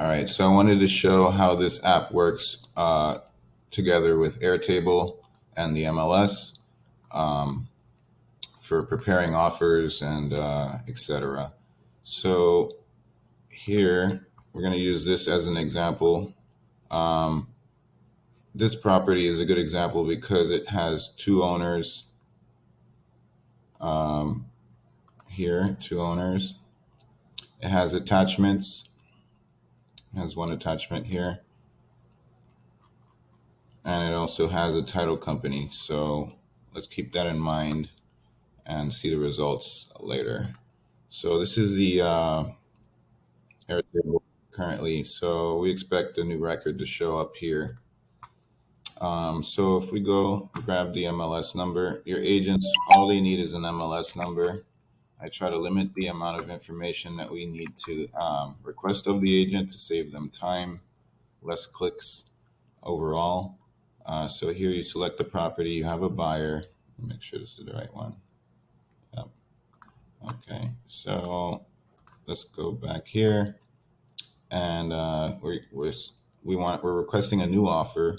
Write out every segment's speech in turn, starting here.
All right, so I wanted to show how this app works together with Airtable and the MLS um, for preparing offers and etc. So here we're going to use this as an example. Um, this property is a good example because it has two owners um, here, two owners. It has attachments. It has one attachment here, and it also has a title company. So let's keep that in mind and see the results later. So this is the Airtable currently. So we expect the new record to show up here. So if we go grab the MLS number, your agents, all they need is an MLS number. I try to limit the amount of information that we need to request of the agent to save them time, less clicks overall. So here you select the property, you have a buyer. Make sure this is the right one. Yep. Okay, so let's go back here, and we're requesting a new offer.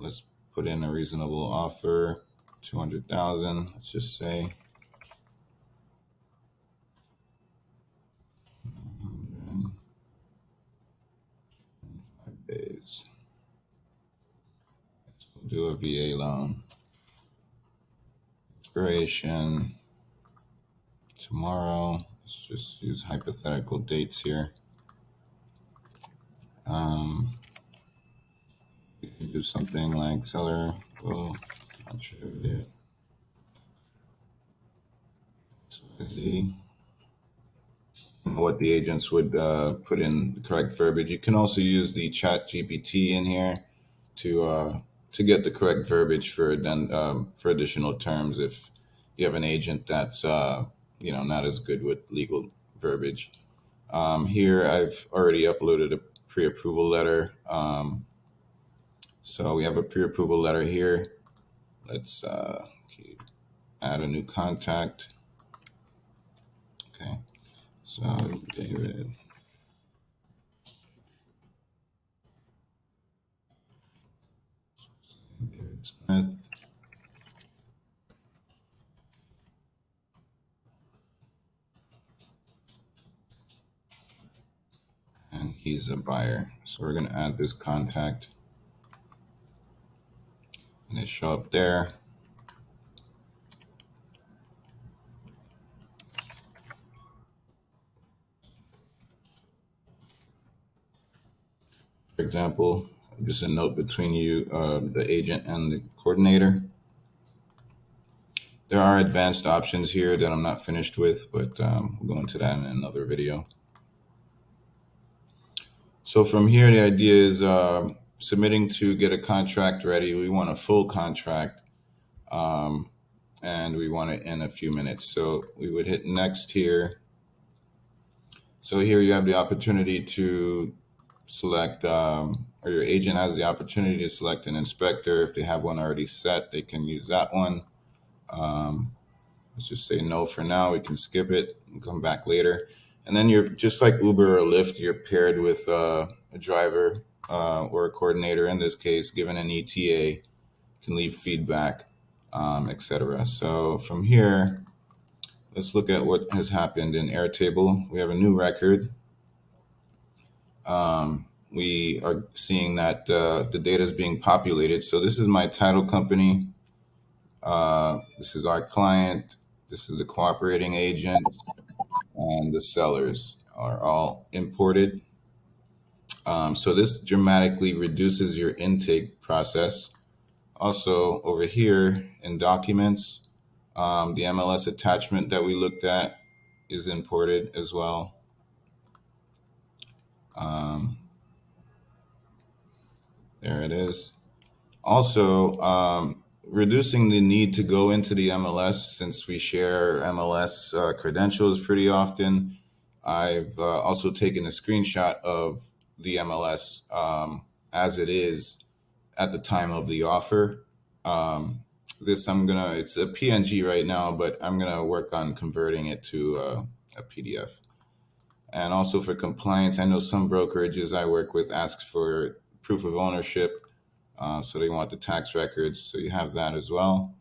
Let's put in a reasonable offer, 200,000. Let's just say 5 days. We'll do a VA loan. Expiration tomorrow. Let's just use hypothetical dates here. We can do something like seller will contribute what the agents would put in the correct verbiage. You can also use the Chat GPT in here to get the correct verbiage for additional terms if you have an agent that's not as good with legal verbiage. Here I've already uploaded a pre-approval letter. So we have a pre-approval letter here. Let's add a new contact. Okay, so David Smith. And he's a buyer. So we're going to add this contact. And they show up there. For example, just a note between you, the agent and the coordinator. There are advanced options here that I'm not finished with, but we'll go into that in another video. So from here, the idea is submitting to get a contract ready. We want a full contract, and we want it in a few minutes. So we would hit next here. So here you have the opportunity to select, or your agent has the opportunity to select an inspector. If they have one already set, they can use that one. Let's just say no for now. We can skip it and come back later. And then you're just like Uber or Lyft, you're paired with a driver or a coordinator. In this case, given an ETA, can leave feedback, etc. So from here, let's look at what has happened in Airtable. We have a new record. We are seeing that the data is being populated. So this is my title company. This is our client. This is the cooperating agent. And the sellers are all imported. So this dramatically reduces your intake process. Also over here in documents, the MLS attachment that we looked at is imported as well. There it is. Also, reducing the need to go into the MLS since we share MLS credentials pretty often. I've also taken a screenshot of the MLS as it is at the time of the offer. It's a PNG right now, but I'm gonna work on converting it to a PDF. And also for compliance, I know some brokerages I work with ask for proof of ownership. So they want the tax records. So you have that as well.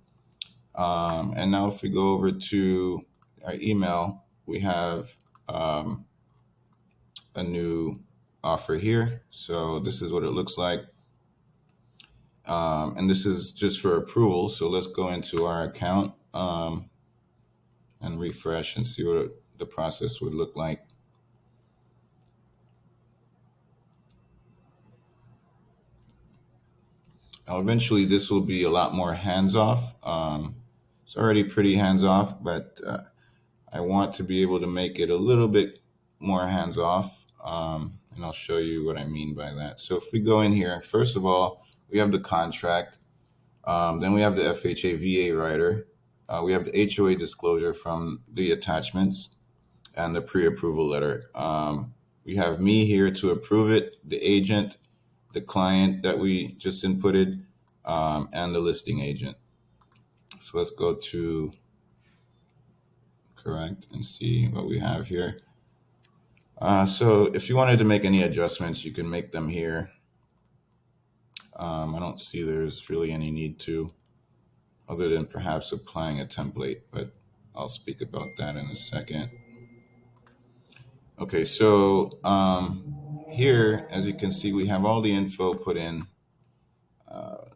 And now if we go over to our email, we have a new offer here. So this is what it looks like. And this is just for approval. So let's go into our account and refresh and see what the process would look like. Now, eventually, this will be a lot more hands-off. It's already pretty hands-off, but I want to be able to make it a little bit more hands-off. And I'll show you what I mean by that. So if we go in here, first of all, we have the contract. Then we have the FHA VA rider. We have the HOA disclosure from the attachments and the pre-approval letter. We have me here to approve it, the agent, the client that we just inputted, and the listing agent. So let's go to correct and see what we have here. So if you wanted to make any adjustments, you can make them here. I don't see there's really any need to, other than perhaps applying a template, but I'll speak about that in a second. Okay, so here, as you can see, we have all the info put in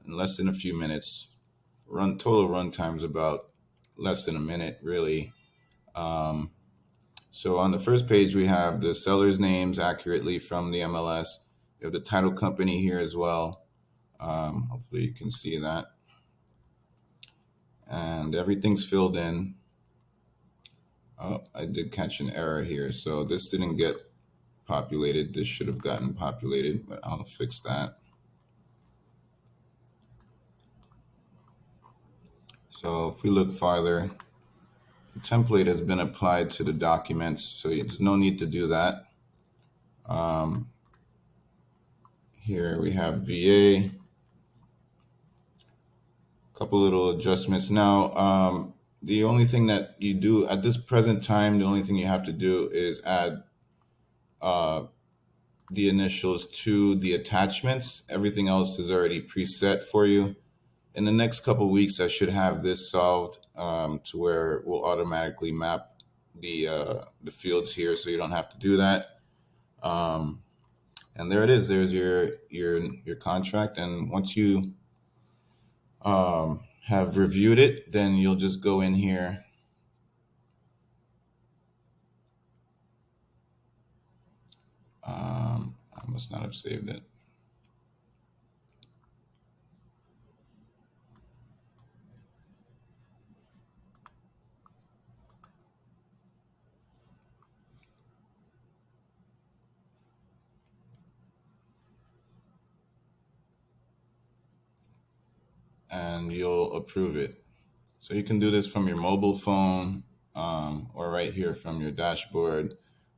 less than a few minutes. Total run time is about less than a minute, really. So on the first page, we have the seller's names accurately from the MLS. We have the title company here as well. Hopefully you can see that. And everything's filled in. Oh, I did catch an error here. So this didn't get populated. This should have gotten populated, but I'll fix that. So if we look farther, the template has been applied to the documents, so there's no need to do that. Here we have VA, a couple little adjustments. Now, the only thing that you do at this present time, the only thing you have to do is add the initials to the attachments. Everything else is already preset for you. In the next couple of weeks, I should have this solved to where we'll automatically map the fields here, so you don't have to do that. And there it is. There's your contract. And once you have reviewed it, then you'll just go in here. I must not have saved it. And you'll approve it. So you can do this from your mobile phone or right here from your dashboard,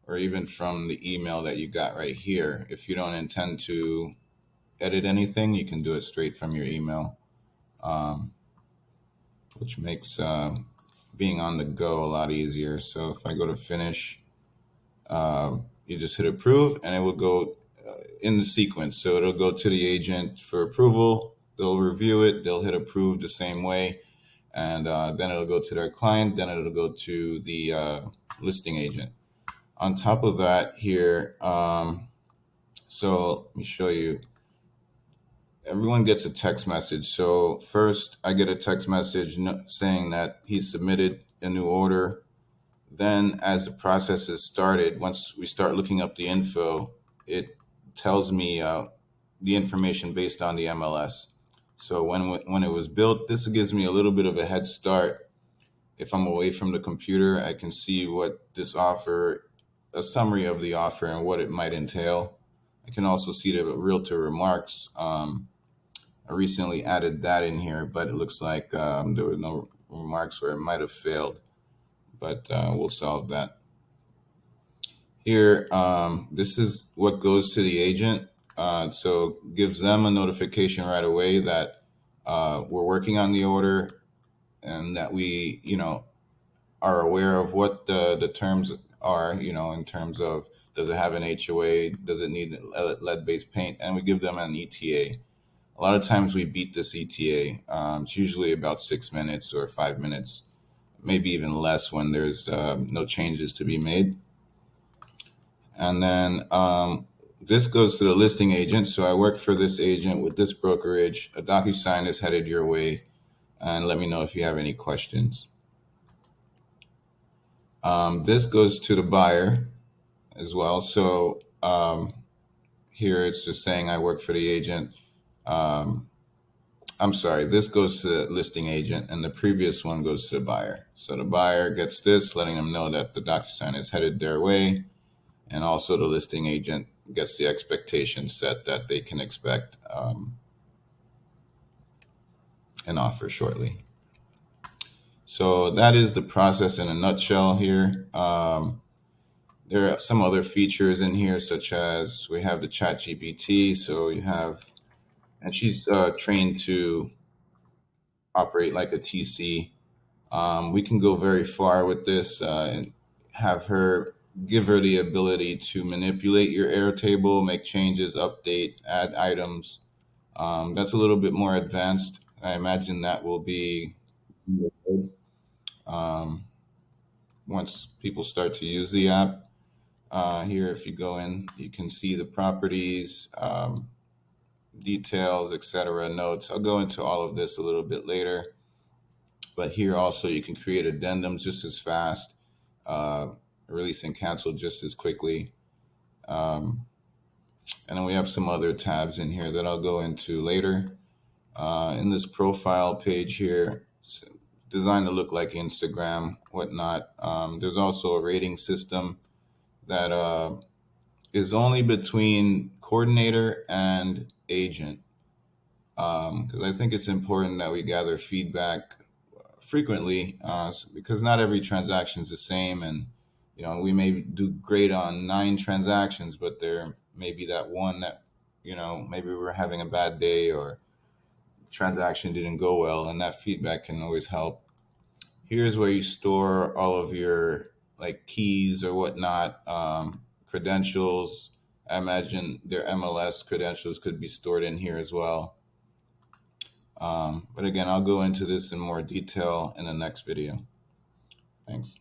or even from the email that you got right here. If you don't intend to edit anything, you can do it straight from your email, which makes being on the go a lot easier. So if I go to finish, you just hit approve and it will go in the sequence. So it'll go to the agent for approval. They'll review it. They'll hit approve the same way. And then it'll go to their client. Then it'll go to the listing agent. On top of that here, so let me show you. Everyone gets a text message. So first I get a text message saying that he submitted a new order. Then as the process is started, once we start looking up the info, it tells me the information based on the MLS. So when it was built, this gives me a little bit of a head start. If I'm away from the computer, I can see what this offer, a summary of the offer and what it might entail. I can also see the realtor remarks. I recently added that in here, but it looks like there were no remarks, or it might have failed, but we'll solve that. Here, this is what goes to the agent. So gives them a notification right away that we're working on the order and that we, are aware of what the terms are, in terms of, does it have an HOA? Does it need lead-based paint? And we give them an ETA. A lot of times we beat this ETA. It's usually about 6 minutes or 5 minutes, maybe even less when there's no changes to be made. And then this goes to the listing agent. So I work for this agent with this brokerage. A DocuSign is headed your way. And let me know if you have any questions. This goes to the buyer as well. So here it's just saying I work for the agent. I'm sorry, this goes to the listing agent, and the previous one goes to the buyer. So the buyer gets this, letting them know that the DocuSign is headed their way, and also the listing agent gets the expectation set that they can expect an offer shortly. So that is the process in a nutshell here. There are some other features in here, such as we have the Chat GPT. So you have, and she's trained to operate like a TC. We can go very far with this and have her give her the ability to manipulate your Airtable, make changes, update, add items. That's a little bit more advanced. I imagine that will be um, once people start to use the app. Here, if you go in, you can see the properties, details, etc., notes. I'll go into all of this a little bit later. But here also you can create addendums just as fast, uh, release and cancel just as quickly. Um, and then we have some other tabs in here that I'll go into later. In this profile page here, it's designed to look like Instagram, whatnot. There's also a rating system that is only between coordinator and agent, because I think it's important that we gather feedback frequently, because not every transaction is the same, and we may do great on 9 transactions, but there may be that one that maybe we're having a bad day or transaction didn't go well, and that feedback can always help. Here's where you store all of your like keys or whatnot, credentials. I imagine their MLS credentials could be stored in here as well. But again, I'll go into this in more detail in the next video. Thanks.